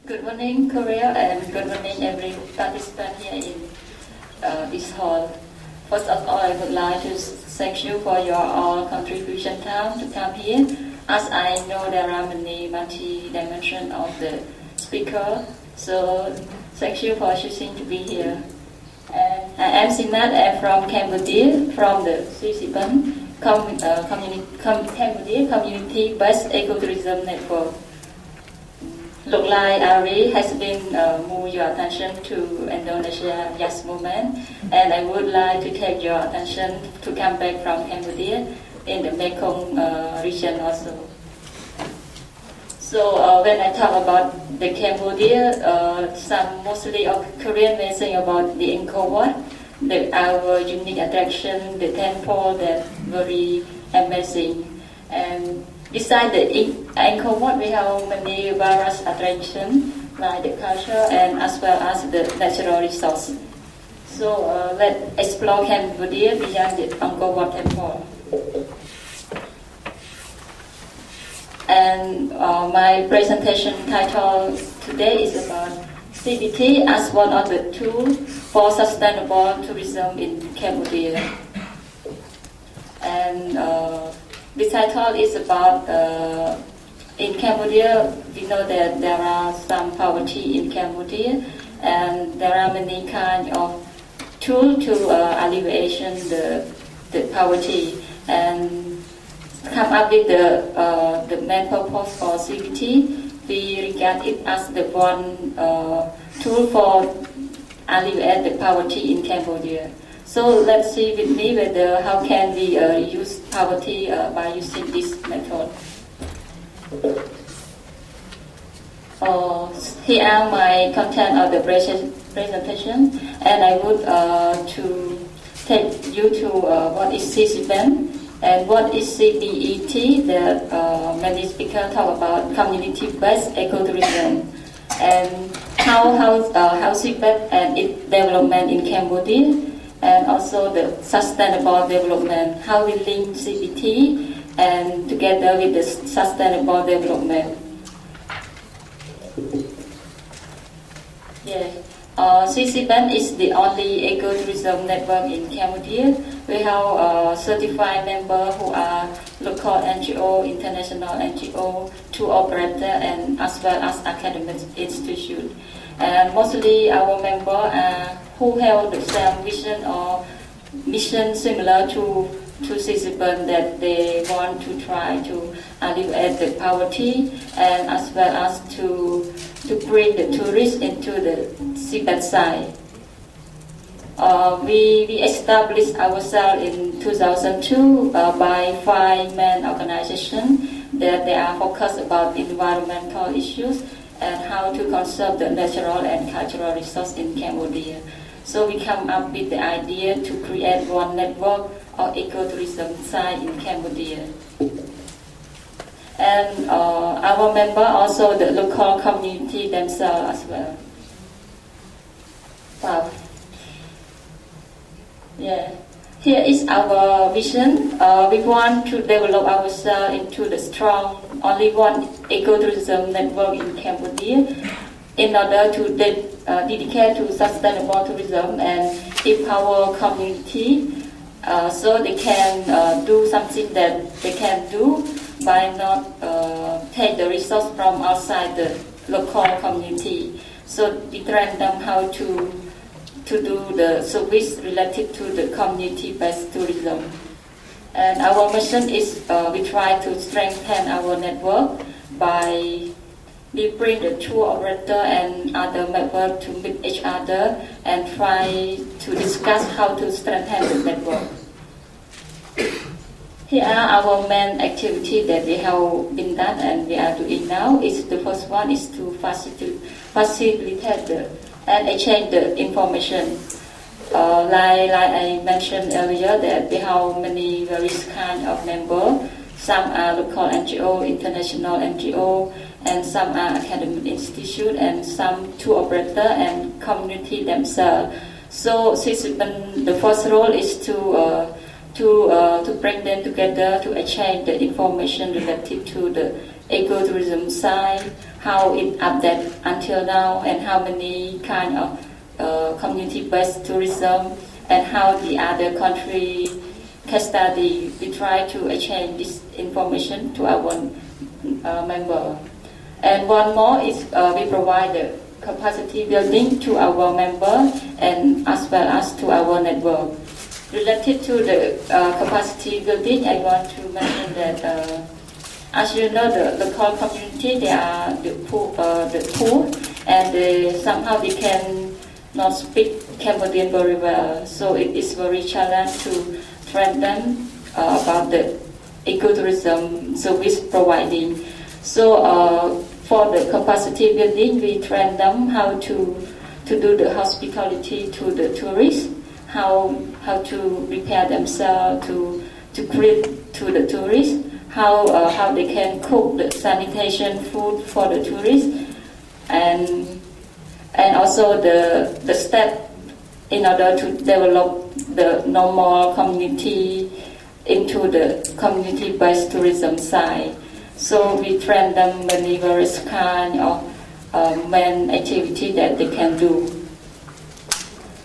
Good morning, Korea, and good morning, every participant here in this hall. First of all, I would like to thank you for your all contribution time to come here. As I know there are many multi-dimensions of the speaker, so thank you for choosing to be here. And I am Sinat. I'm from Cambodia, from the Sisipan Cambodia Community-Based Ecotourism Network. Look like Ari has been moved your attention to Indonesia Yes movement, and I would like to take your attention to come back from Cambodia in the Mekong region also. So when I talk about the Cambodia, some mostly of Korean may think about the Angkor Wat, our unique attraction, the temple that very amazing. And beside the Angkor Wat, we have many various attractions like the culture and as well as the natural resource. So let's explore Cambodia beyond the Angkor Wat temple. And my presentation title today is about CBT as one of the tools for sustainable tourism in Cambodia. And this title is about in Cambodia. We know that there are some poverty in Cambodia, and there are many kinds of tools to alleviation the poverty and come up with the main purpose for CBT. We regard it as the one tool for alleviate the poverty in Cambodia. So let's see with me whether how can we reduce poverty by using this method. Here are my content of the presentation, and I would to take you to what is CCBEN and what is CBET. That many speakers talk about community-based ecotourism and how CBET and its development in Cambodia, and also the sustainable development, how we link CBT and together with the sustainable development. Yeah. CCBEN is the only ecotourism network in Cambodia. We have certified members who are local NGO, international NGO, tour operator, and as well as academic institute. And mostly our members who have the same vision or mission similar to CCBEN, that they want to try to alleviate the poverty and as well as to bring the tourists into the CBEN side. We established ourselves in 2002 by 5 main organizations that they are focused about environmental issues and how to conserve the natural and cultural resources in Cambodia. So we come up with the idea to create one network of ecotourism site in Cambodia. And our member also the local community themselves as well. Wow. Yeah. Here is our vision. We want to develop ourselves into the strong, only one ecotourism network in Cambodia in order to dedicate to sustainable tourism and empower community so they can do something that they can do by not take the resource from outside the local community. So we train them how to do the service related to the community-based tourism. And our mission is we try to strengthen our network by we bring the tour operator and other members to meet each other and try to discuss how to strengthen the network. Here are our main activity that we have been done and we are doing now. The first one is to facilitate and exchange the information. Like I mentioned earlier, that we have many various kind of members. Some are local NGO, international NGO, and some are academic institute, and some tour operator and community themselves. So the first role is to to bring them together to exchange the information related to the ecotourism side, how it updated until now, and how many kind of community-based tourism, and how the other country case study. We try to exchange this information to our member. And one more is we provide the capacity building to our member and as well as to our network. Related to the capacity building, I want to mention that as you know, the local community, they are the poor, and somehow they can not speak Cambodian very well. So it is very challenging to train them about the ecotourism service providing. So for the capacity building, we train them how to do the hospitality to the tourists, how to prepare themselves to greet to the tourists, how they can cook the sanitation food for the tourists, and also the step in order to develop the normal community into the community-based tourism side. So we train them many various kind of main activity that they can do.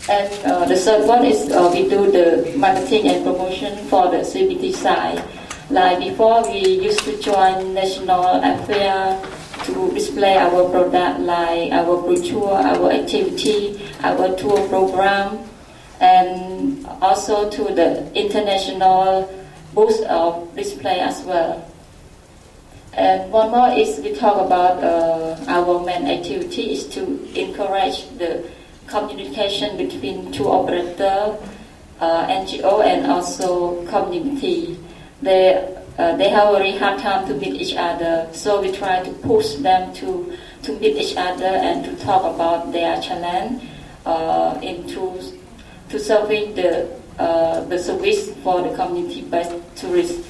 And the third one is we do the marketing and promotion for the CBT side. Like before, we used to join national affair to display our product, like our brochure, our activity, our tour program, and also to the international booth of display as well. And one more is we talk about our main activity is to encourage the communication between tour operator, NGO, and also community. They have a very hard time to meet each other, so we try to push them to meet each other and to talk about their challenge into serving the service for the community-based tourists.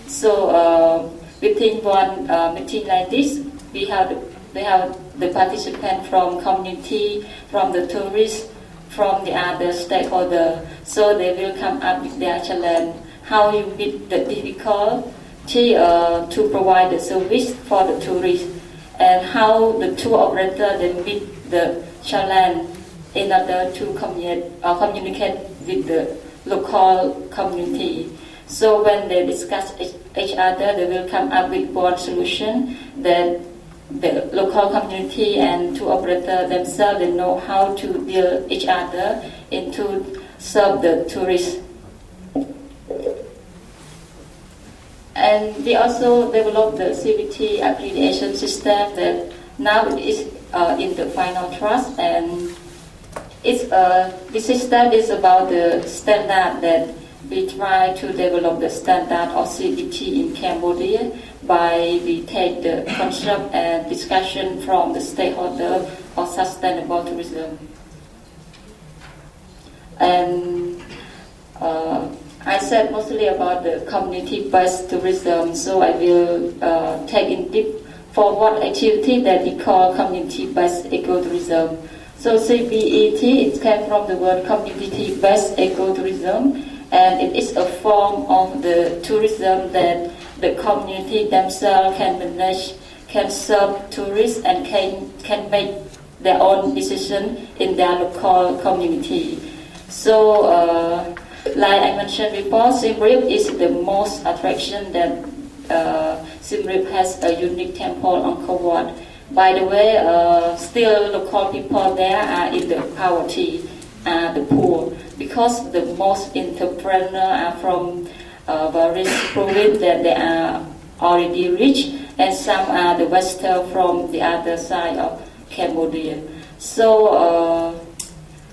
So within one meeting like this, we have the participant from community, from the tourists, from the other stakeholder. So they will come up with their challenge, how you meet the difficulty to provide the service for the tourists, and how the tour operator then meet the challenge in order to communicate with the local community. So when they discuss each other, they will come up with one solution that the local community and tour operator themselves, they know how to build each other into serve the tourists. And we also developed the CBT accreditation system that now it is in the final trust, and this system is about the standard that we try to develop the standard of CBT in Cambodia by we take the concept and discussion from the stakeholder of sustainable tourism. And I said mostly about the community-based tourism, so I will take in deep for what activity that we call community-based ecotourism. So CBET, it came from the word community-based ecotourism, and it is a form of the tourism that the community themselves can manage, can serve tourists, and can make their own decision in their local community. So, like I mentioned before, Siem Reap is the most attraction that Siem Reap has a unique temple on Angkor Wat. By the way, still local people there are in the poverty, the poor, because the most entrepreneurs are from various provinces that they are already rich, and some are the Western from the other side of Cambodia. So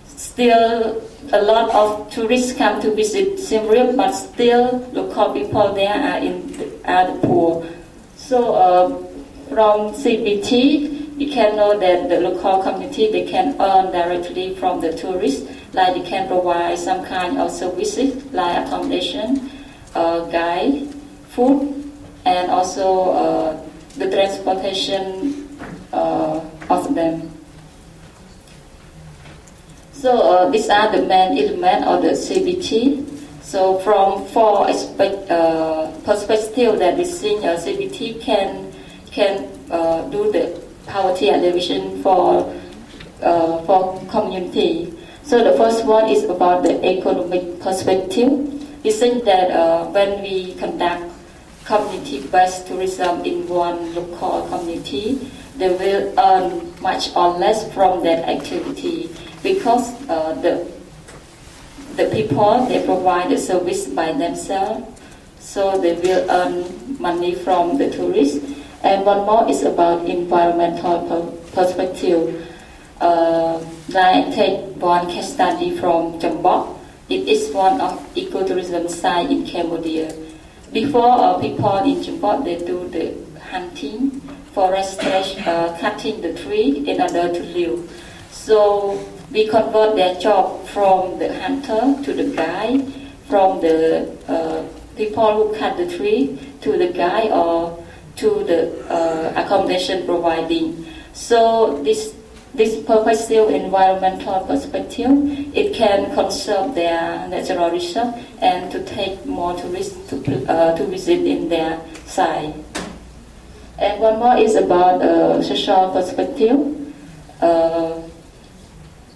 still a lot of tourists come to visit Siem Reap, but still local people there are the poor. So from CBT, you can know that the local community, they can earn directly from the tourists, like they can provide some kind of services like accommodation, guide, food, and also the transportation of them. So these are the main elements of the CBT. So from four perspectives that we see, CBT can do the poverty alleviation for community. So the first one is about the economic perspective. We think that when we conduct community-based tourism in one local community, they will earn much or less from that activity because the people, they provide the service by themselves, so they will earn money from the tourists. And one more is about environmental perspective. I take one case study from Chambok. It is one of ecotourism site in Cambodia. Before, people in Chambok, they do the hunting, forestation, cutting the tree in order to live. So we convert their job from the hunter to the guide, from the people who cut the tree to the guide or to the accommodation providing. So this pervasive environmental perspective, it can conserve their natural resource and to take more tourists to visit in their site. And one more is about social perspective.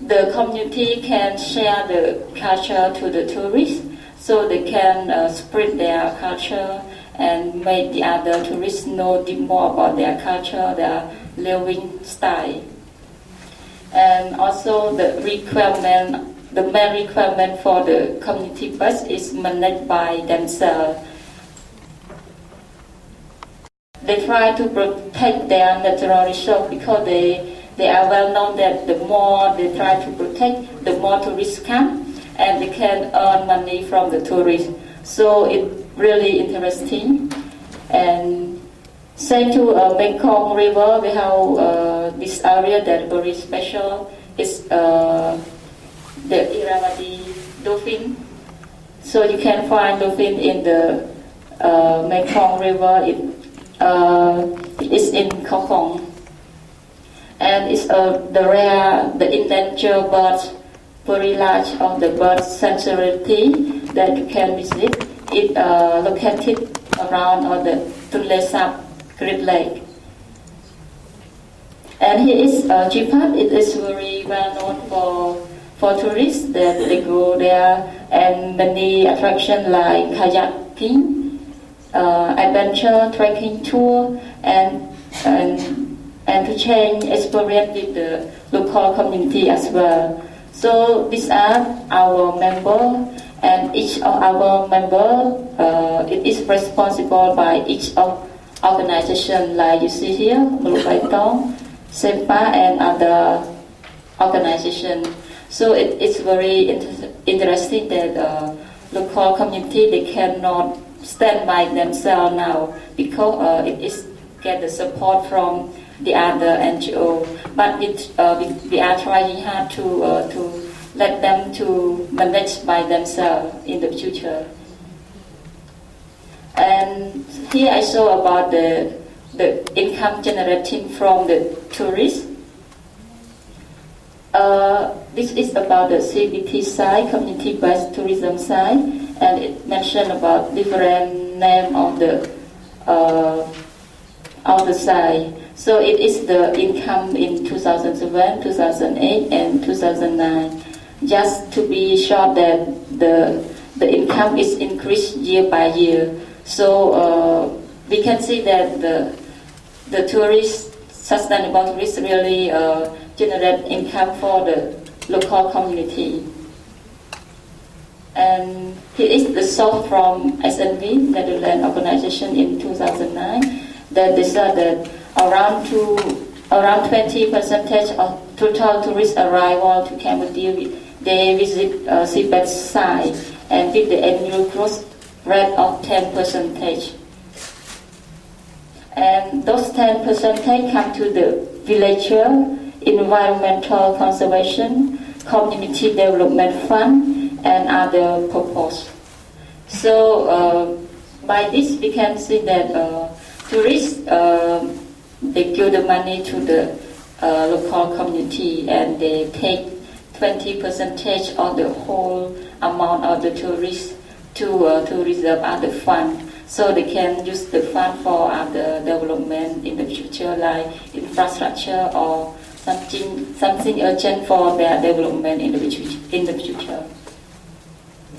The community can share the culture to the tourists, so they can spread their culture and make the other tourists know more about their culture, their living style. And also the main requirement for the community bus is managed by themselves. They try to protect their natural resource because they are well known that the more they try to protect, the more tourists come and they can earn money from the tourists. So it's really interesting. And same to Mekong River, we have this area that very special is the Irrawaddy dolphin. So you can find dolphin in the Mekong River. It is in Khao Khong. And it's the endangered birds, very large of the bird sanctuary that you can visit. It located around on the Tonle Sap Great Lake. And here is Jipat. It is very well known for tourists that they go there, and many attractions like kayaking, adventure trekking tour, and to change experience with the local community as well. So these are our members, and each of our members it is responsible by each of organization, like you see here, Mulu Baitong, SEPA, and other organization. So it's very interesting that local community, they cannot stand by themselves now because it is get the support from the other NGO. But we are trying hard to let them to manage by themselves in the future. And here I show about the income generating from the tourists. This is about the CBT side, community-based tourism side, and it mentioned about different name of the side. So it is the income in 2007, 2008, and 2009. Just to be sure that the income is increased year by year. So we can see that the tourists, sustainable tourists, really generate income for the local community. And here is the source from SNV, Netherlands organization, in 2009, that they said that around 20% of total tourist arrival to Cambodia, they visit seabed site, and with the annual growth rate of 10%. And those 10% come to the villager, environmental conservation, community development fund, and other purpose. So by this we can see that tourists, they give the money to the local community, and they take 20% of the whole amount of the tourists to reserve other fund, so they can use the fund for other development in the future, like infrastructure or something urgent for their development in the future.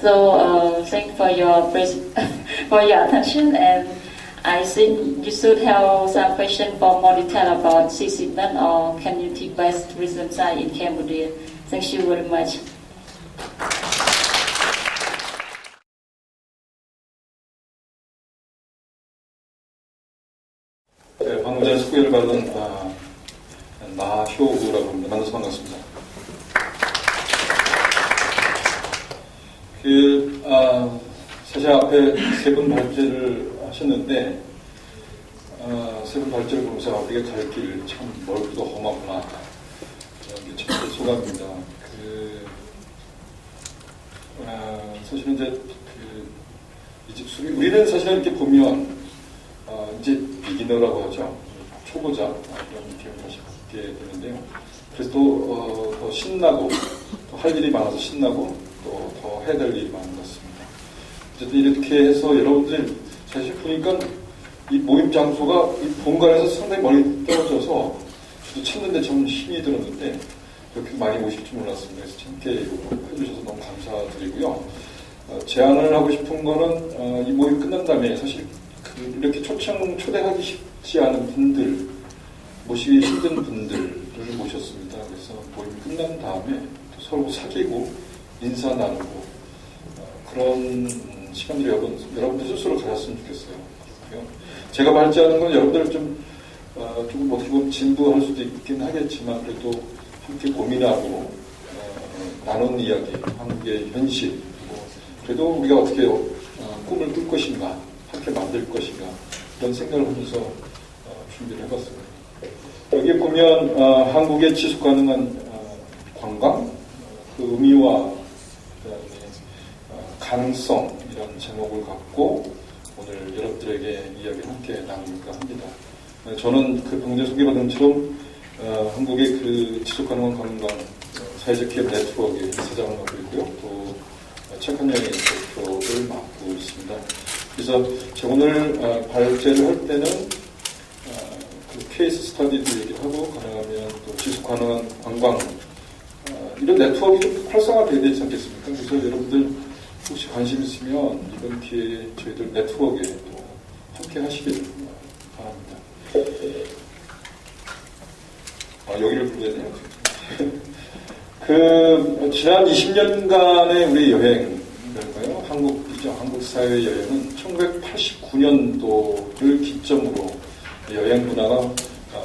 So thank for your for your attention, and I think you should have some question for more detail about seaseedment or community-based tourism site in Cambodia. Thank you very much. 네, 방금 전에 소개를 받은 나효우라고 합니다. 만나서 반갑습니다. 사실 앞에 세 분 발제를 하셨는데, 세 분 발제를 보면서 우리가 갈 길 참 멀고도 험하구나. 게 첫 소감입니다. 사실은 이제 이집 수비, 우리는 사실은 이렇게 보면, 이제 비기너라고 하죠. 초보자, 이런 느낌을 다시 갖게 되는데요. 그래서 더 신나고, 또 할 일이 많아서 신나고, 또 더 해야 될 일이 많은 것 같습니다. 어쨌든 이렇게 해서 여러분들이 사실 보니까 이 모임 장소가 이 본관에서 상당히 멀리 떨어져서 저도 찾는데 참 힘이 들었는데 그렇게 많이 오실 줄 몰랐습니다. 그래서 함께 해주셔서 너무 감사드리고요. 제안을 하고 싶은 거는 이 모임 끝난 다음에 사실 이렇게 초대하기 쉽지 않은 분들, 모시기 힘든 분들을 모셨습니다. 그래서 모임이 끝난 다음에 또 서로 사귀고 인사 나누고 그런 시간들을 여러분들 스스로 가졌으면 좋겠어요. 제가 발제하는 건 여러분들 조금 어떻게 보면 진부할 수도 있긴 하겠지만 그래도 함께 고민하고 나눈 이야기, 한국의 현실, 그래도 우리가 어떻게 꿈을 꿀 것인가, 함께 만들 것인가 이런 생각을 하면서 준비를 해봤습니다. 여기 보면 한국의 지속가능한 관광, 그 의미와 가능성이라는 제목을 갖고 오늘 여러분들에게 이야기를 함께 나눌까 합니다. 저는 그 방금 소개받은 것처럼 한국의 그 지속가능한 관광 사회적 기업 네트워크의 이사장을 맡고 있고요. 또 착한 여행 대표를 맡고 있습니다. 그래서 제가 오늘 발제를 할 때는 그 케이스 스터디도 얘기를 하고 가능하면 또 지속가능한 관광 이런 네트워크가 좀 활성화되어야 되지 않겠습니까? 그래서 여러분들 혹시 관심 있으면 이번 기회에 저희들 네트워크에 또 함께 하시길 바랍니다. 여기를 불러야 되네요. 지난 20년간의 우리 여행이랄까요? 한국 사회 여행은 1989년도를 기점으로 여행 문화가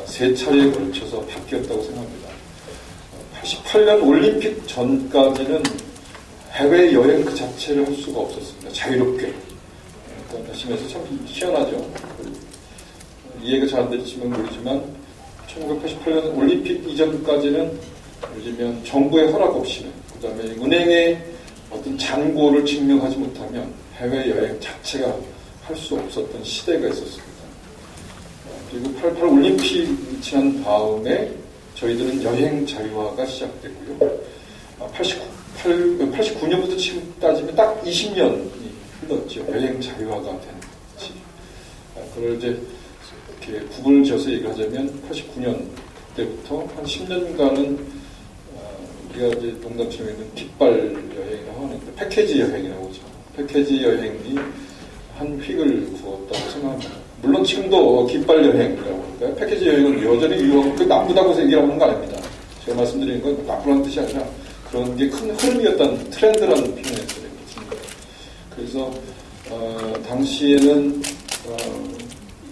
세 차례에 걸쳐서 바뀌었다고 생각합니다. 88년 올림픽 전까지는 해외여행 그 자체를 할 수가 없었습니다. 자유롭게. 그러니까 말씀해서 참 희한하죠. 이해가 잘 안 될지만 모르지만 1988년 올림픽 이전까지는 예를 들면 정부의 허락 없이는 그 다음에 은행의 어떤 잔고를 증명하지 못하면 해외여행 자체가 할 수 없었던 시대가 있었습니다. 그리고 88 올림픽이 지난 다음에 저희들은 여행 자유화가 시작됐고요. 89년부터 지금 따지면 딱 20년이 흘렀죠. 여행 자유화가 된 거지. 그걸 이제 이렇게 구분을 지어서 얘기를 하자면 89년 그때부터 한 10년간은 우리가 이제 농담처럼 있는 깃발 여행이라고 하는데 패키지 여행이라고 하죠. 패키지 여행이 한 휙을 부었다고 생각합니다. 물론 지금도 깃발 여행이라고 할까요? 패키지 여행은 여전히 유효하고 그 나쁘다고 얘기하는 거 아닙니다. 제가 말씀드리는 건 나쁘다는 뜻이 아니라 그런 게 큰 흐름이었다는 트렌드라는 표현을 드립니다. 그래서 당시에는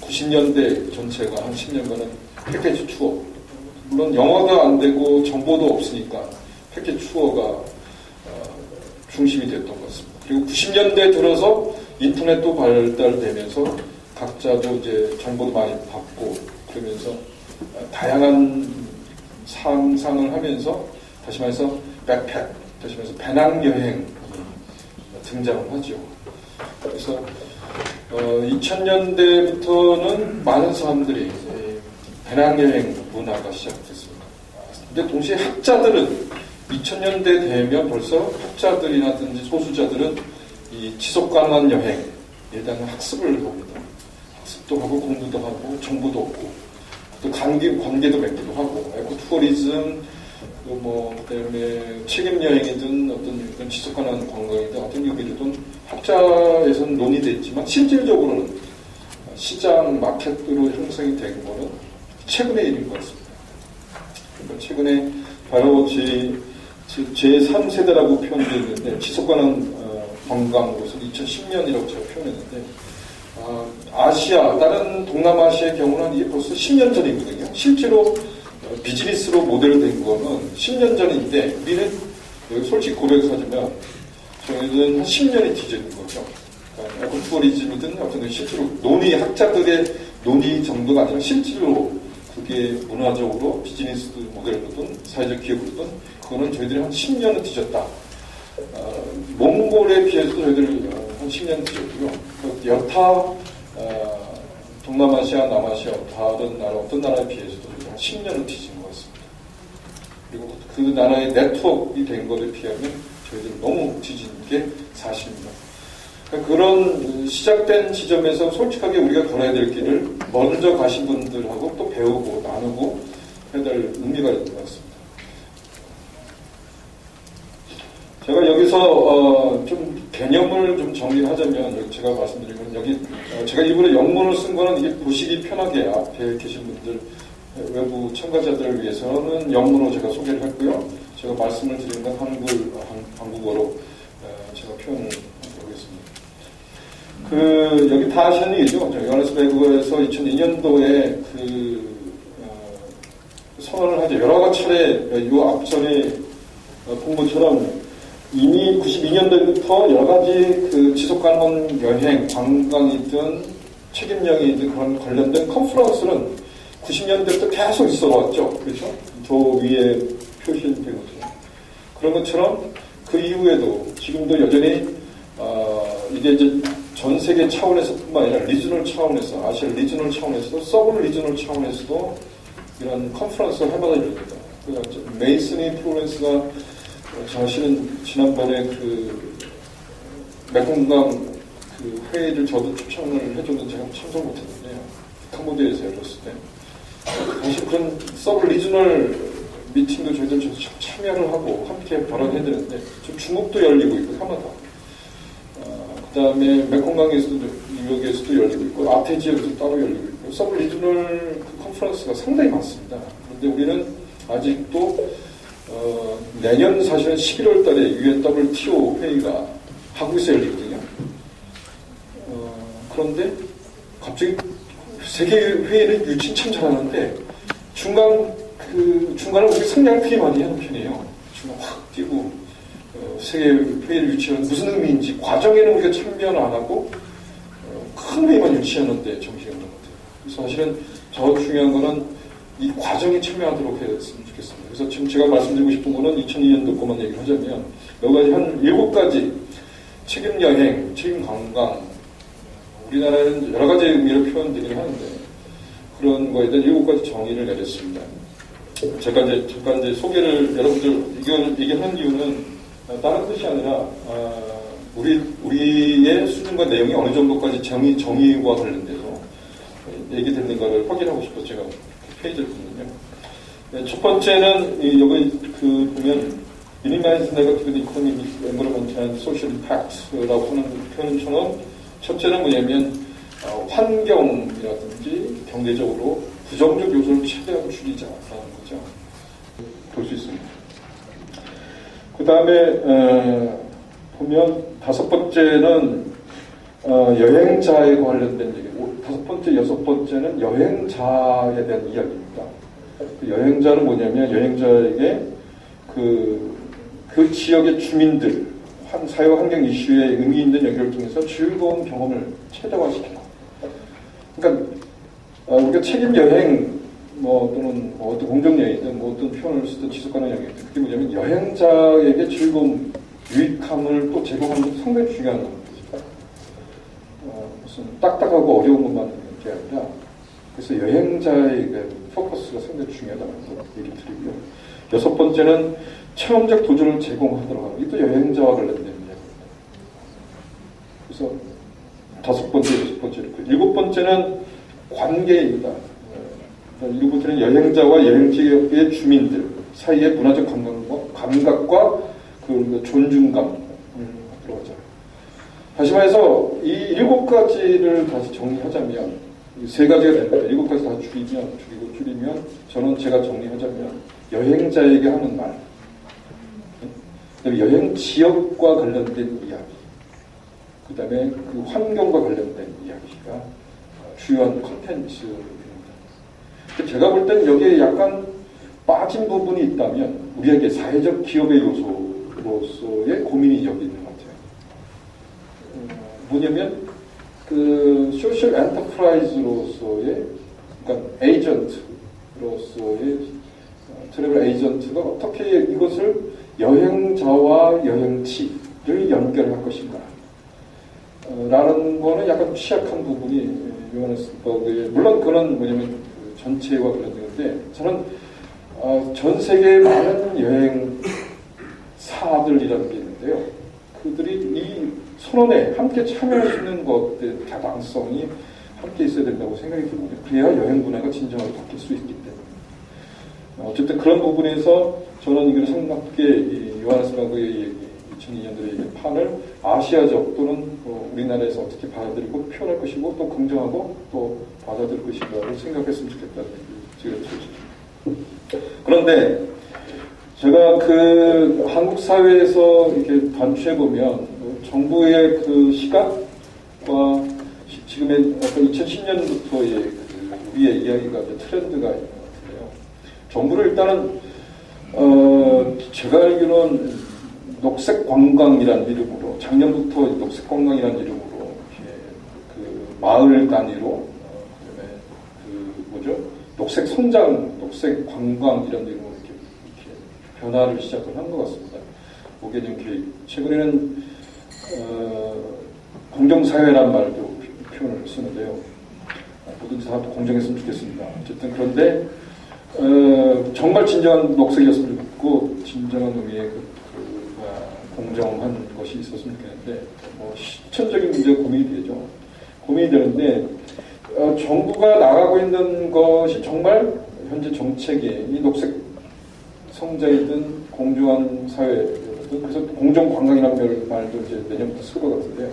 90년대 전체가 한 10년간은 패키지 투어, 물론 영어도 안 되고 정보도 없으니까 패키지 투어가 중심이 됐던 것 같습니다. 그리고 90년대 들어서 인터넷도 발달되면서 각자도 이제 정보도 많이 받고 그러면서 다양한 상상을 하면서 다시 말해서 백팩, 다시 말해서 배낭여행이 등장을 하죠. 그래서 2000년대부터는 많은 사람들이 배낭여행 문화가 시작됐습니다. 근데 동시에 학자들은 2000년대 되면 벌써 학자들이라든지 소수자들은 이 지속 가능한 여행에 대한 학습을 합니다. 학습도 하고 공부도 하고 정보도 얻고 또 관계도 맺기도 하고 에코 투어리즘 그다음에 책임 여행이든 어떤 지속 가능한 관광이든 어떤 의미로든 학자에서는 논의됐지만 실질적으로는 시장 마켓으로 형성이 된 거는 최근의 일인 것 같습니다. 그러니까 최근에 바로 제3세대라고 표현되는데 지속 가능한 관광으로서 2010년이라고 제가 표현했는데 아시아, 다른 동남아시아의 경우는 이게 벌써 10년 전이거든요. 실제로 비즈니스로 모델된 거는 10년 전인데 우리는 솔직히 고백하자면 저희는 한 10년이 뒤지는 거죠. 그러니까 에코 투어리즘이든 어떤 실제로 학자들의 논의 정도가 아니라 실제로 그게 문화적으로 비즈니스 모델로든 사회적 기업으로든 그거는 저희들이 한 10년은 뒤졌다. 몽골에 비해서도 저희들이 한 10년 뒤졌고요. 여타 동남아시아, 남아시아 다른 나라 어떤 나라에 비해서도 저희들이 한 10년은 뒤진 것 같습니다. 그리고 그 나라의 네트워크가 된 것에 비하면 저희들이 너무 뒤진 게 사실입니다. 그러니까 그런 시작된 지점에서 솔직하게 우리가 걸어야 될 길을 먼저 가신 분들하고 또 배우고 나누고 해야 될 의미가 있는 것 같습니다. 제가 여기서 좀 개념을 좀 정리하자면 제가 말씀드린 건 여기 제가 일부러 영문을 쓴 거는 이게 보시기 편하게 앞에 계신 분들 외부 참가자들을 위해서는 영문으로 제가 소개를 했고요. 제가 말씀을 드리는 건 한국어로 제가 표현을 하겠습니다. 여기 다 하시는 얘기죠. 요하네스베르크에서 2002년도에 선언을 하죠. 여러 차례 이 앞전에 본 것처럼 이미 92년도부터 여러 가지 지속 가능한 여행, 관광이든 책임여행이든 그런 관련된 컨퍼런스는 90년대부터 계속 있어 왔죠. 그렇죠? 저 위에 표시된 것처럼. 그런 것처럼 그 이후에도 지금도 여전히 이게 이제 전 세계 차원에서뿐만 아니라 리저널 차원에서, 아시아 리저널 차원에서도, 서브 리저널 차원에서도 이런 컨퍼런스를 해마다 열립니다. 메이슨이 플로렌스가 사실은 지난번에 메콩강 회의를 저도 초청을 해줬는데 제가 참석 못했는데요. 캄보디아에서 열렸을 때. 사실 그런 서브 리저널 미팅도 저희들 참여를 하고 함께 발언해야 되는데 지금 중국도 열리고 있고 하마다. 그 다음에 메콩강에서도 뉴욕에서도 열리고 있고 아태 지역에서도 따로 열리고 있고 서브 리저널 컨퍼런스가 상당히 많습니다. 그런데 우리는 아직도 내년 사실은 11월 달에 UNWTO 회의가 한국에서 열리거든요. 그런데 갑자기 세계 회의는 유치 참 잘하는데 중간을 우리 상당히 되게 많이 하는 편이에요. 중간 확 뛰고 세계 회의를 유치하는 무슨 의미인지 과정에는 우리가 참여는 안 하고 큰 회의만 유치하는데 정신이 없는 것 같아요. 그래서 사실은 더 중요한 거는 이 과정에 참여하도록 했으면 좋겠습니다. 그래서 지금 제가 말씀드리고 싶은 거는 2002년도 것만 얘기를 하자면 여러 가지 한 7가지 책임 여행, 책임 관광, 우리나라는 여러 가지 의미로 표현되긴 하는데 그런 거에 대한 7가지 정의를 내렸습니다. 제가 이제 잠깐 소개를 여러분들 이걸 얘기하는 이유는 다른 뜻이 아니라 우리의 수준과 내용이 어느 정도까지 정의와 관련돼서 얘기됐는가를 확인하고 싶어서 제가 페이지를 보면요. 첫 번째는 여기 보면 Minimize Negative Economic, Environment and Social Impact라고 하는 표현처럼 첫째는 뭐냐면 환경이라든지 경제적으로 부정적 요소를 최대한 줄이자라는 거죠. 볼 수 있습니다. 그 다음에 보면 다섯 번째는 여행자에 관련된 얘기고 다섯 번째, 여섯 번째는 여행자에 대한 이야기입니다. 그 여행자는 뭐냐면 여행자에게 그 지역의 주민들 사회 환경 이슈에 의미 있는 연결을 통해서 즐거운 경험을 최대화시키라. 그러니까 우리가 책임 여행 또는 어떤 공정 여행이든 어떤 표현을 쓰든 지속가능 여행이든 그게 뭐냐면 여행자에게 즐거움, 유익함을 또 제공하는 것도 상당히 중요한 겁니다. 무슨 딱딱하고 어려운 것만 있는 게 아니라 그래서 여행자의 포커스가 상당히 중요하다는 얘기 드리고요. 여섯 번째는 체험적 도전을 제공하도록 하는 게 또 여행자와 관련된 이야기입니다. 그래서 5번째, 6번째 이렇게. 7번째는 관계입니다. 7번째는 여행자와 여행지의 주민들 사이의 문화적 감각과 그 존중감 들어가죠. 다시 말해서 이 7가지를 다시 정리하자면 이 3가지가 됩니다. 7가지 다 줄이면 저는 제가 정리하자면 여행자에게 하는 말, 그다음에 여행 지역과 관련된 이야기, 그다음에 그 환경과 관련된 이야기가 주요한 컨텐츠입니다. 제가 볼 땐 여기에 약간 빠진 부분이 있다면 우리에게 사회적 기업의 요소로서의 고민이 여기 있는 것 같아요. 뭐냐면 그 소셜 엔터프라이즈로서의, 그러니까 에이전트로서의 트래블 에이전트가 어떻게 이것을 여행자와 여행지를 연결할 것인가 라는 거는 약간 취약한 부분이 요하네스버그의, 물론 그건 뭐냐면 전체와 관련되는데, 저는 전 세계의 많은 여행사들이라는 게 있는데요. 그들이 이 선언에 함께 참여할 수 있는 것들 다당성이 함께 있어야 된다고 생각이 듭니다. 그래야 여행 문화가 진정하게 바뀔 수 있기 때문에. 어쨌든 그런 부분에서 저는 이걸 상당히 요하네스버그의 얘기, 2002년도에 얘기한 판을 아시아적 또는 우리나라에서 어떻게 받아들이고 표현할 것이고 또 긍정하고 또 받아들일 것인가를 생각했으면 좋겠다는 얘기를 드렸습니다. 그런데 제가 그 한국 사회에서 이렇게 단추해 보면 정부의 그 시각과 지금의 2010년부터의 그 우리의 이야기가 트렌드가 있는 것 같은데요. 정부를 일단은 제가 알기로는 녹색 관광이라는 이름으로 작년부터 녹색 관광이라는 이름으로 이렇게 그 마을 단위로 그다음에 그 뭐죠? 녹색 성장, 녹색 관광 이런 이름으로 이렇게 변화를 시작을 한 것 같습니다. 5개년 계획. 최근에는 공정사회란 말도 표현을 쓰는데요. 뭐든지 다 공정했으면 좋겠습니다. 어쨌든 그런데 정말 진정한 녹색이었으면 좋겠고 진정한 의미의 공정한 것이 있었으면 좋겠는데 실천적인 문제가 고민이 되죠. 고민이 되는데 정부가 나가고 있는 것이 정말 현재 정책이 이 녹색 성장이든 공정한 사회든, 그래서 공정관광이라는 말도 이제 내년부터 쓸 것 같은데,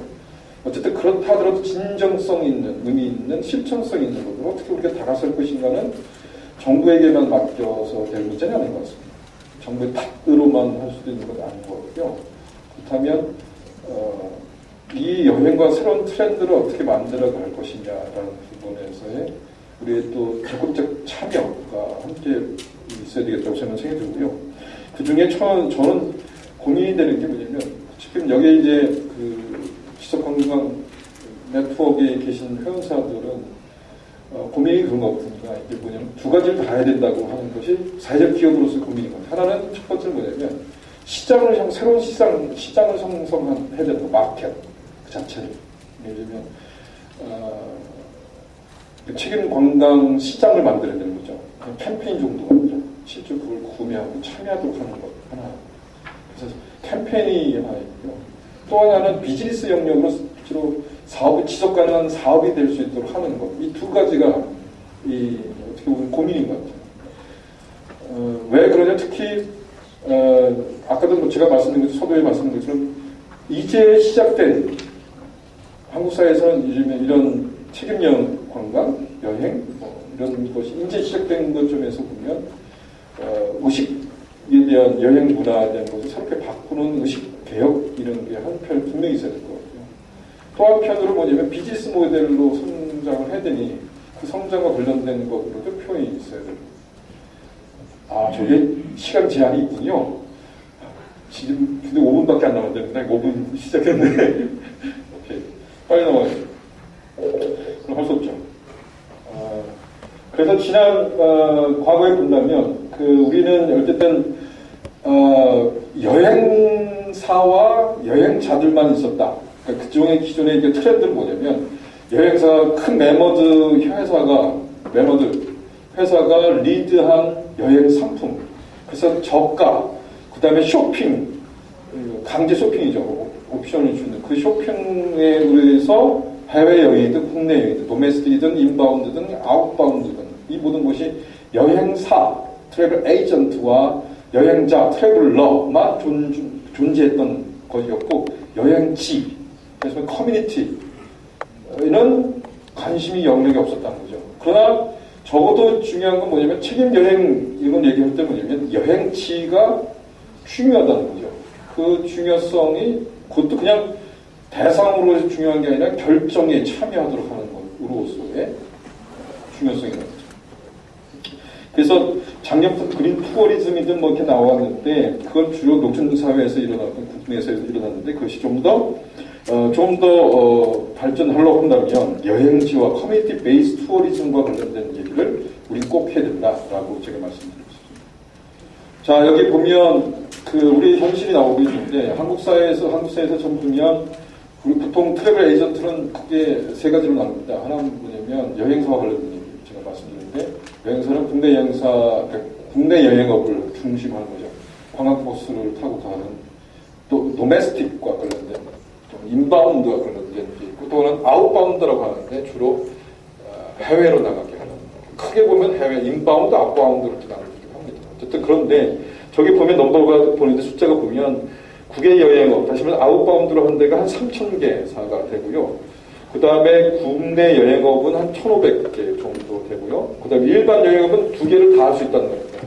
어쨌든 그렇다 하더라도 진정성 있는, 의미 있는, 실천성 있는 것으로 어떻게 우리가 다가설 것인가는 정부에게만 맡겨서 될 문제는 아닌 것 같습니다. 정부의 탓으로만 할 수도 있는 건 아닌 거고요. 그렇다면 이 여행과 새로운 트렌드를 어떻게 만들어갈 것이냐라는 부분에서의 우리의 또 적극적 참여가 함께 있어야 되겠다고 저는 생각이 들고요. 그 중에 저는 고민이 되는 게 뭐냐면, 지금 여기 이제 그 지속관광 네트워크에 계신 회원사들은 고민이 그런 것 같습니다. 이게 뭐냐면 2가지를 다 해야 된다고 하는 것이 사회적 기업으로서의 고민인 것 같아요. 하나는 첫 번째는 뭐냐면 새로운 시장을 형성해야 되는 거, 마켓 그 자체를. 예를 들면 책임 관광 시장을 만들어야 되는 거죠. 캠페인 정도가 아니라 실제로 그걸 구매하고 참여하도록 하는 것 하나. 그래서 캠페인이 하나 있고요. 또 하나는 비즈니스 영역으로 실제로 사업이 지속 가능한 사업이 될 수 있도록 하는 것. 이 2가지가 어떻게 보면 고민인 것 같아요. 왜 그러냐? 특히 아까도 제가 말씀드린 것처럼, 서두에 말씀드린 것처럼 이제 시작된 한국 사회에서는 요즘에 이런 책임형 관광, 여행 이런 것이 이제 시작된 것점에서 보면 의식에 대한 여행 문화에 대한 것을 새롭게 바꾸는 의식 개혁 이런 게 한편 분명히 있어야 될 것 같아요. 또 한편으로 뭐냐면 비즈니스 모델로 성장을 해야 되니 그 성장과 관련된 것으로도 표현이 있어야 됩니다. 저게 시간 제한이 있군요. 지금 근데 5분밖에 안 남았는데 5분 시작했는데 오케이. 빨리 넘어가요. 그럼 할 수 없죠. 그래서 지난 과거에 본다면 우리는 어쨌든 여행사와 여행자들만 있었다. 그러니까 그중에 기존의 트렌드는 뭐냐면 여행사 큰 회사가 리드한 여행 상품. 그래서 저가, 그 다음에 쇼핑, 강제 쇼핑이죠. 옵션을 주는 그 쇼핑에 의해서 해외여행이든 국내 여행이든 도메스틱이든 인바운드든 아웃바운드든 이 모든 것이 여행사, 트래블 에이전트와 여행자, 트래블러만 존재했던 것이었고 여행지, 그래서 커뮤니티는 관심이 영역이 없었다는 거죠. 그러나 적어도 중요한 건 뭐냐면 책임 여행 이런 얘기할 때 뭐냐면 여행지가 중요하다는 거죠. 그 중요성이 그것도 그냥 대상으로 중요한 게 아니라 결정에 참여하도록 하는 것으로서의 중요성이 있는 거죠. 그래서 작년부터 그린 투어리즘이든 뭐 이렇게 나왔는데 그건 주로 농촌 사회에서 일어나고 국내에서 일어났는데 그것이 좀 더 발전하려고 한다면 여행지와 커뮤니티 베이스 투어리즘과 관련된 얘기를 우린 꼭 해야 된다라고 제가 말씀드리고 싶습니다. 자, 여기 보면 우리 현실이 나오고 있는데 한국 사회에서 좀 보면 우리 보통 트래블 에이전트는 크게 세 가지로 나눕니다. 하나는 뭐냐면 여행사와 관련된 얘기 제가 말씀드렸는데 여행사는 국내 여행업을 중심하는 거죠. 관광버스를 타고 가는 도메스틱과 관련된 인바운드와 관련된 게 있고 또는 아웃바운드라고 하는데 주로 해외로 나가게 하는 크게 보면 해외 인바운드, 아웃바운드로 이렇게 나누기도 합니다. 어쨌든 그런데 저기 보면 넘버가 보는데 숫자가 보면 국외 여행업 다시 말해 아웃바운드로 한 데가 한 3,000개사가 되고요. 그 다음에 국내 여행업은 한 1,500개 정도 되고요. 그 다음에 일반 여행업은 2개를 다 할 수 있다는 겁니다.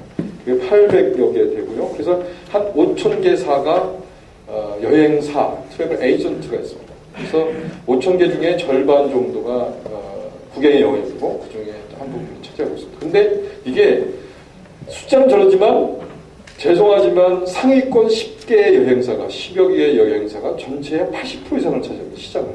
그게 800여 개 되고요. 그래서 한 5,000개사가 여행사, 트래블 에이전트가 있습니다. 그래서 5,000개 중에 절반 정도가 국외 여행이고 그 중에 한 부분을 차지하고 있습니다. 근데 이게 숫자는 저러지만 죄송하지만 상위권 10개 여행사가 10여 개의 여행사가 전체의 80% 이상을 차지합니다. 시장을.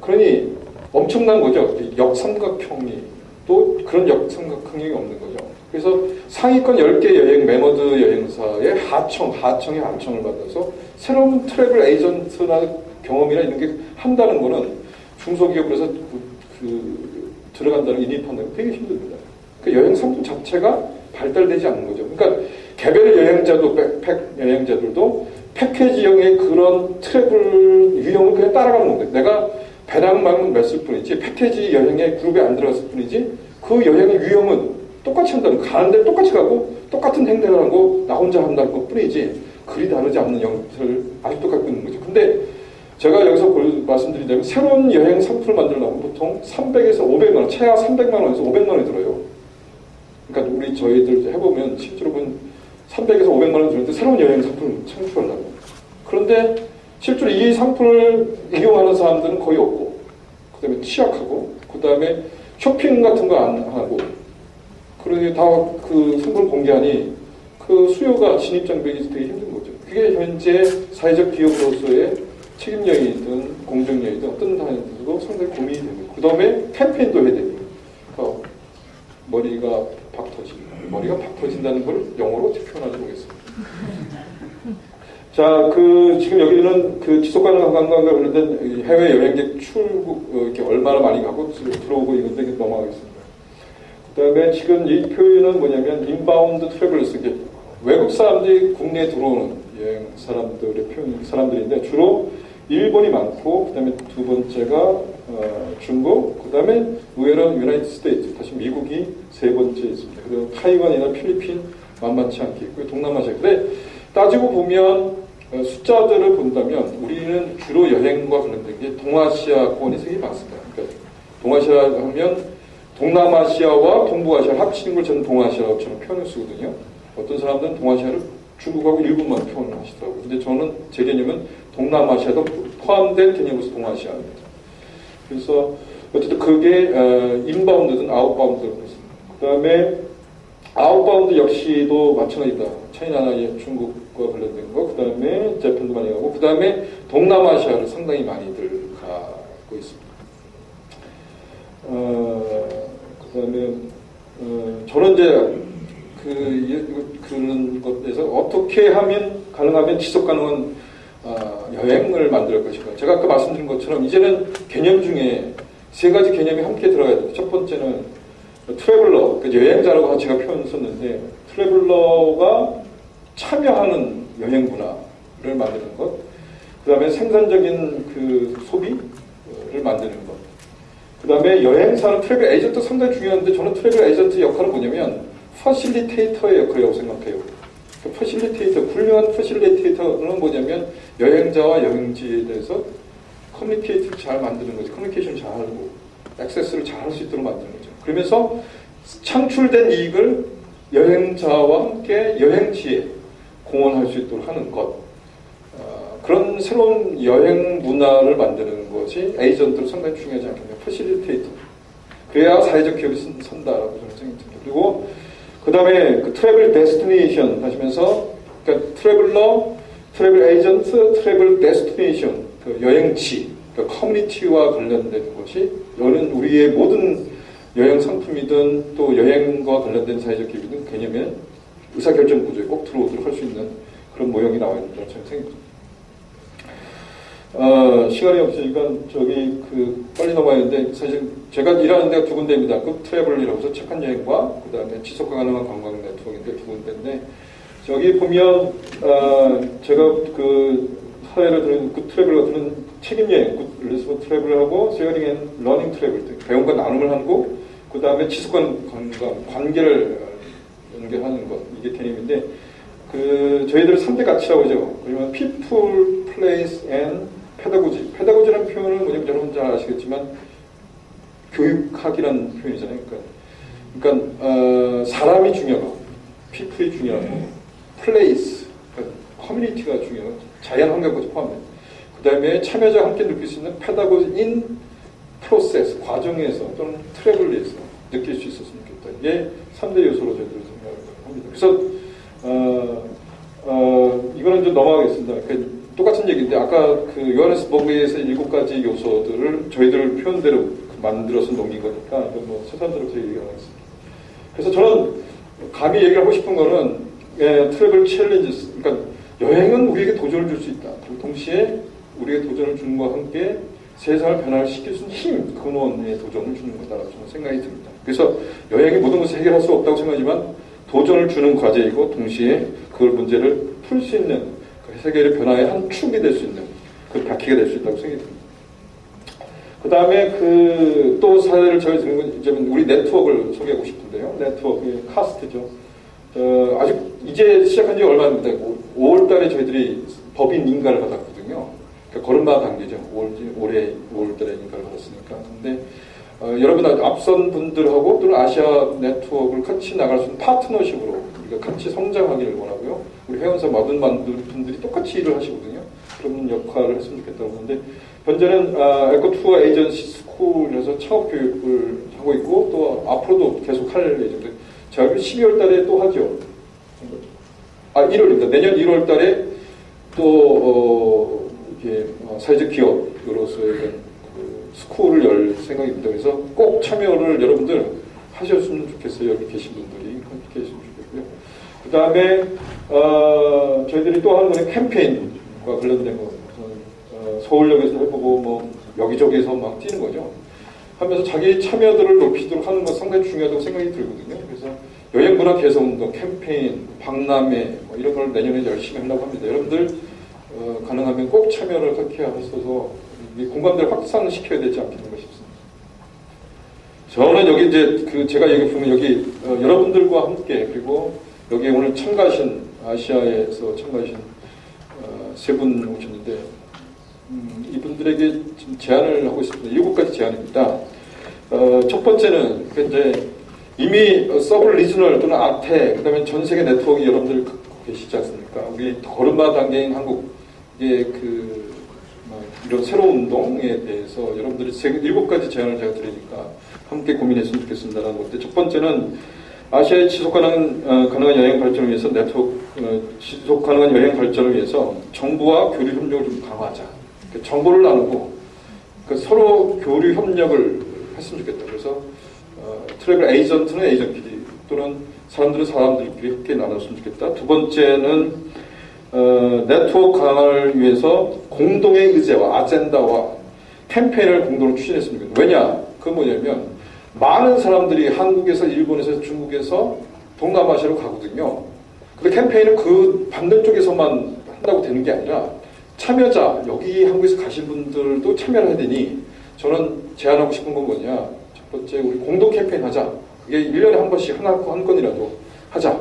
그러니 엄청난 거죠. 역삼각형이 또 그런 역삼각형이 없는 거죠. 그래서 상위권 10개 여행 매너드 여행사의 하청의 하청을 받아서 새로운 트래블 에이전트나 경험이나 이런 게 한다는 거는 중소기업으로서 들어간다는 인입한다는 게 되게 힘듭니다. 그 여행 상품 자체가 발달되지 않는 거죠. 그러니까 개별 여행자도 백팩 여행자들도 패키지형의 그런 트래블 유형을 그냥 따라가는 겁니다. 내가 배낭만 맸을 뿐이지 패키지 여행의 그룹에 안 들어갔을 뿐이지 그 여행의 유형은 똑같이 한다는 거. 가는 데 똑같이 가고 똑같은 행동을 하고 나 혼자 한다는 것 뿐이지 그리 다르지 않는 형태를 아직도 갖고 있는 거죠. 근데 제가 여기서 말씀드리자면 새로운 여행 상품을 만들려면 보통 300에서 500만 원, 최하 300만 원에서 500만 원이 들어요. 그러니까 저희들 해보면 실제로 보면 300에서 500만 원 들었는데 새로운 여행 상품을 창출하려고. 그런데 실제로 이 상품을 이용하는 사람들은 거의 없고, 그 다음에 취약하고, 그 다음에 쇼핑 같은 거 안 하고, 그러니 다 그 상품을 공개하니 그 수요가 진입장벽이 되게 힘든 거죠. 그게 현재 사회적 기업으로서의 책임여행이든 공정여행이든 어떤 단위에서도 상당히 고민이 됩니다. 그 다음에 캠페인도 해야 됩니다. 그러니까 머리가 박 터진다는 걸 영어로 어떻게 표현하지 모르겠습니다. 자, 지금 여기는 지속 가능한 관광과 관련된 해외 여행객 출국, 이렇게 얼마나 많이 가고 들어오고 이건데 넘어가겠습니다. 그 다음에 지금 이 표현은 뭐냐면, 인바운드 트래블러스, 외국 사람들이 국내에 들어오는 여행 사람들인데, 주로 일본이 많고, 그 다음에 두 번째가 중국, 그 다음에 의외로 유나이티드 스테이트, 다시 미국이 세 번째 있습니다. 그리고 타이완이나 필리핀 만만치 않게 있고요. 동남아시아. 근데 따지고 보면 숫자들을 본다면 우리는 주로 여행과 관련된 게 동아시아권이 되게 많습니다. 그러니까 동아시아 하면 동남아시아와 동북아시아를 합치는 걸 저는 동아시아처럼 표현을 쓰거든요. 어떤 사람들은 동아시아를 중국하고 일본만 표현을 하시더라고요. 근데 저는 제 개념은 동남아시아도 포함된 개념으로서 동아시아입니다. 그래서 어쨌든 그게 인바운드든 아웃바운드든 그렇습니다. 그 다음에 아웃바운드 역시도 마찬가지다. 차이나나 중국과 관련된 거, 그 다음에 재팬도 많이 가고, 그 다음에 동남아시아를 상당히 많이들 가고 있습니다. 그 다음에 저는 이제 그런 것에서 어떻게 하면 가능하면 지속 가능한 여행을 만들 것인가. 제가 아까 말씀드린 것처럼 이제는 개념 중에 세 가지 개념이 함께 들어가야 됩니다. 첫 번째는 트래블러, 여행자라고 제가 표현을 썼는데 트래블러가 참여하는 여행 문화, 만드는 것, 그 다음에 생산적인 그 소비를 만드는 것, 그 다음에 여행사는 트래블 에이전트 상당히 중요한데 저는 트래블 에이전트 역할은 뭐냐면 퍼실리테이터의 역할이라고 생각해요. 퍼실리테이터, 훌륭한 퍼실리테이터는 뭐냐면 여행자와 여행지에 대해서 커뮤니케이트를 잘 만드는 거죠. 커뮤니케이션을 잘 하고 액세스를 잘 할 수 있도록 만드는 거죠. 그러면서 창출된 이익을 여행자와 함께 여행지에 공헌할 수 있도록 하는 것, 그런 새로운 여행 문화를 만드는 것이 에이전트로 상당히 중요하지 않겠냐. 퍼실리테이터. 그래야 사회적 기업이 선다라고 저는 생각합니다. 그리고 그 다음에 그 트래블 데스티네이션 하시면서, 그러니까 트래블러, 트래블 에이전트, 트래블 데스티네이션, 그 여행지, 그러니까 커뮤니티와 관련된 것이 우리의 모든 여행 상품이든 또 여행과 관련된 사회적 기업이든 개념에 의사결정 구조에 꼭 들어오도록 할 수 있는 그런 모형이 나와 있는 거라고 저는 생각합니다. 시간이 없으니까 빨리 넘어야하는데 사실 제가 일하는 데가 두 군데입니다. 그 트래블이라고 해서 착한 여행과 그 다음에 지속 가능한 관광 네트워크인데 두 군데인데 저기 보면 제가 그 사회를 드는 그 트래블과 드는 책임 여행, 굿 트래블하고 쉐어링 앤 러닝 트래블, 배움과 나눔을 하고 그 다음에 지속 관광, 관계를 연결하는 것, 이게 개념인데 저희들은 3대 가치라고 하죠. 그러면 people, place and pedagogy. pedagogy라는 표현은 뭐냐면 여러분 잘 아시겠지만 교육학이라는 표현이잖아요. 그러니까 사람이 중요하고 people이 중요하고 place, 그러니까 커뮤니티가 중요하고 자연 환경까지 포함돼요. 그 다음에 참여자와 함께 느낄 수 있는 pedagogy in process, 과정에서 또는 트래블에서 느낄 수 있었으면 좋겠다. 이게 3대 요소로 저희들은 생각을 합니다. 그래서 이거는 좀 넘어가겠습니다. 똑같은 얘기인데 아까 그 요하네스버그에서 7가지 요소들을 저희들 표현대로 만들어서 넘긴 거니까 뭐 세상대로 제 얘기를 하겠습니다. 그래서 저는 감히 얘기를 하고 싶은 거는 트래블 챌린지스, 그러니까 여행은 우리에게 도전을 줄 수 있다. 그리고 동시에 우리에게 도전을 주는 것과 함께 세상을 변화시킬 수 있는 힘, 근원의 도전을 주는 거다라고 저는 생각이 듭니다. 그래서 여행이 모든 것을 해결할 수 없다고 생각하지만 도전을 주는 과제이고 동시에 그걸 문제를 풀 수 있는 세계의 변화의 한 축이 될 수 있는 그 바퀴가 될 수 있다고 생각이 듭니다. 그 다음에 또 사례를 저희 드는 건 이제 우리 네트워크를 소개하고 싶은데요. 네트워크의 카스트죠. 아직 이제 시작한 지 얼마 안 됐고 5월달에 저희들이 법인 인가를 받았거든요. 그러니까 걸음마 단계죠. 올해 5월달에 인가를 받았으니까. 근데 여러분 앞선 분들하고 또는 아시아 네트워크를 같이 나갈 수 있는 파트너십으로 우리가 같이 성장하기를 원하고요. 우리 회원사 모든 분들이 똑같이 일을 하시거든요. 그런 역할을 했으면 좋겠다고 하는데 현재는 에코투어 에이전시 스쿨에서 창업 교육을 하고 있고 또 앞으로도 계속 할 예정입니다. 제가 12월 달에 또 하죠. 1월입니다. 내년 1월 달에 또 이렇게 사회적 기업으로서의 그 스쿨을 열 생각입니다. 그래서 꼭 참여를 여러분들 하셨으면 좋겠어요. 여기 계신 분들이 함께 계시면 좋겠고요. 그 다음에 저희들이 또 하는 거는 캠페인과 관련된 거. 서울역에서 해보고 뭐 여기저기에서 막 뛰는 거죠. 하면서 자기 참여도를 높이도록 하는 건 상당히 중요하다고 생각이 들거든요. 그래서 여행문화 개선운동, 캠페인, 박람회 뭐 이런 걸 내년에 열심히 하려고 합니다. 여러분들 가능하면 꼭 참여를 그렇게 하셔서 이 공감대를 확산시켜야 되지 않겠는가 싶습니다. 저는 여기 이제 제가 얘기 보면 여기 여러분들과 함께 그리고 여기 오늘 참가하신 아시아에서 참가하신 세 분 오셨는데 이분들에게 좀 제안을 하고 있습니다. 7가지 제안입니다. 첫 번째는 이제 이미 서블 리저널 또는 아태 그다음에 전 세계 네트워크 여러분들 갖고 계시지 않습니까? 우리 걸음마 단계인 한국의 이런 새로운 운동에 대해서 여러분들이 7가지 제안을 제가 드리니까 함께 고민했으면 좋겠습니다라는 건데 첫 번째는 아시아의 지속 가능한 여행 발전을 위해서 지속 가능한 여행 발전을 위해서 정부와 교류 협력을 좀 강화하자. 정보를 나누고 서로 교류 협력을 했으면 좋겠다. 그래서 트래블 에이전트는 에이전트끼리 또는 사람들은 사람들끼리 함께 나눴으면 좋겠다. 두 번째는 네트워크 강화를 위해서 공동의 의제와 아젠다와 캠페인을 공동으로 추진했으면 좋겠다. 왜냐? 그건 뭐냐면 많은 사람들이 한국에서 일본에서 중국에서 동남아시아로 가거든요. 근데 캠페인은 그 반대쪽에서만 한다고 되는 게 아니라 참여자, 여기 한국에서 가신 분들도 참여를 해야 되니 저는 제안하고 싶은 건 뭐냐. 첫 번째, 우리 공동 캠페인 하자. 그게 1년에 한 번씩 한 건이라도 하자.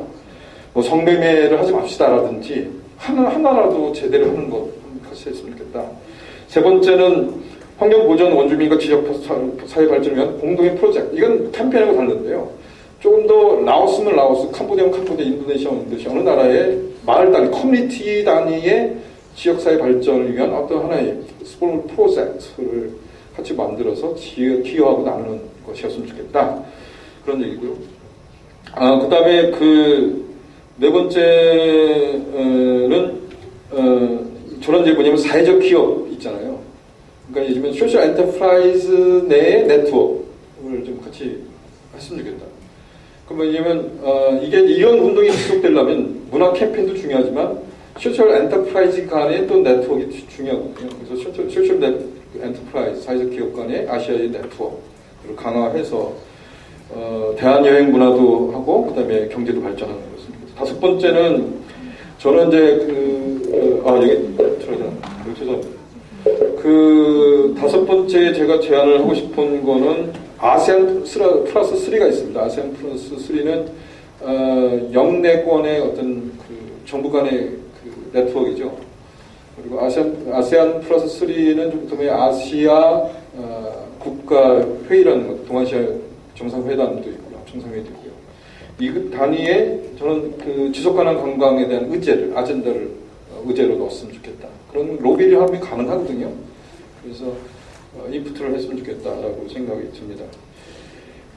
뭐 성매매를 하지 맙시다라든지 하나라도 제대로 하는 것 같이 했으면 좋겠다. 세 번째는 환경보전 원주민과 지역사회 발전을 공동의 프로젝트. 이건 캠페인하고 다른데요. 조금 더 라오스면 라오스, 캄보디아면 캄보디아, 인도네시아면 인도네시아 어느 나라의 마을 단위, 커뮤니티 단위의 지역사회 발전을 위한 어떤 하나의 스몰 프로젝트를 같이 만들어서 기여하고 나누는 것이었으면 좋겠다. 그런 얘기고요. 그 다음에 네 번째는 저런 이제 뭐냐면 사회적 기업 있잖아요. 그러니까 요즘엔 소셜 엔터프라이즈 내의 네트워크를 좀 같이 했으면 좋겠다. 그 뭐냐면 이게 이런 운동이 지속되려면 문화 캠페인도 중요하지만 소셜 엔터프라이즈 간의 또 네트워크가 중요하거든요. 그래서 소셜 엔터프라이즈 사회적 기업 간의 아시아의 네트워크를 강화해서 대한여행 문화도 하고 그다음에 경제도 발전하는 것입니다. 다섯 번째는 저는 이제 여기 죄송합니다. 다섯 번째 제가 제안을 하고 싶은 거는 아세안 플러스 3가 있습니다. 아세안 플러스 3는 영내권의 어떤 정부 간의 네트워크이죠. 그리고 아세안 플러스 3는 좀 더 아시아 국가 회의라는 것, 동아시아 정상회담도 있고요, 정상회의도 있고요. 이 단위에 저는 지속가능 관광에 대한 아젠다를 의제로 넣었으면 좋겠다. 그런 로비를 하면 가능하거든요. 그래서 인프트를 했으면 좋겠다라고 생각이 듭니다.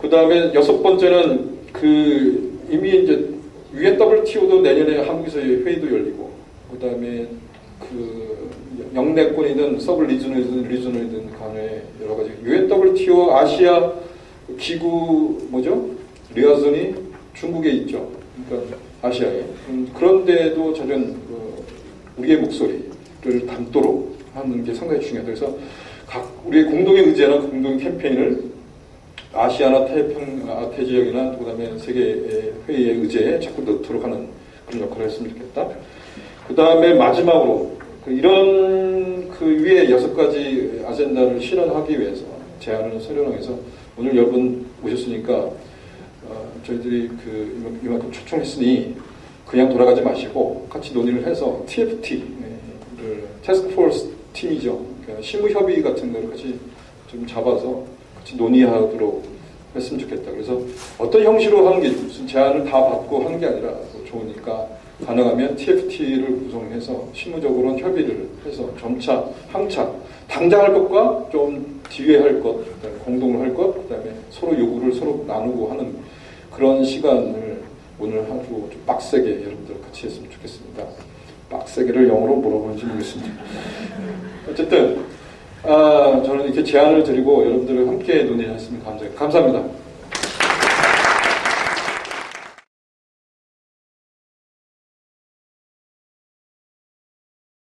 그 다음에 여섯 번째는 이미 이제 UNWTO도 내년에 한국에서 회의도 열리고, 그 다음에 영내권이든 서브 리저널이든 간에 여러 가지 UNWTO 아시아 기구 리아존이 중국에 있죠. 그러니까 아시아에. 그런데도 저는 우리의 목소리를 담도록 하는 게 상당히 중요하다. 그래서 우리의 공동의 의제나 공동의 캠페인을 아시아나 아태 지역이나 그다음에 세계 회의의 의제에 자꾸 넣도록 하는 그런 역할을 했으면 좋겠다. 그 다음에 마지막으로 이런 위에 6가지 아젠다를 실현하기 위해서 제안을 수련하면서 오늘 여러분 오셨으니까 저희들이 이만큼 초청했으니 그냥 돌아가지 마시고 같이 논의를 해서 TFT를 태스크포스 팀이죠. 그러니까 실무협의 같은 걸 같이 좀 잡아서 같이 논의하도록 했으면 좋겠다. 그래서 어떤 형식으로 하는 게 무슨 제안을 다 받고 하는 게 아니라 좋으니까 가능하면 TFT를 구성해서 실무적으로는 협의를 해서 점차 항차 당장 할 것과 좀 뒤에 할 것, 그다음에 공동으로 할 것, 그다음에 서로 요구를 서로 나누고 하는 그런 시간을 오늘 하루 좀 빡세게 여러분들 같이 했으면 좋겠습니다. 빡세게를 영어로 뭐라고 하는지 모르겠습니다. 어쨌든 저는 이렇게 제안을 드리고 여러분들과 함께 논의를 했으면 감사합니다.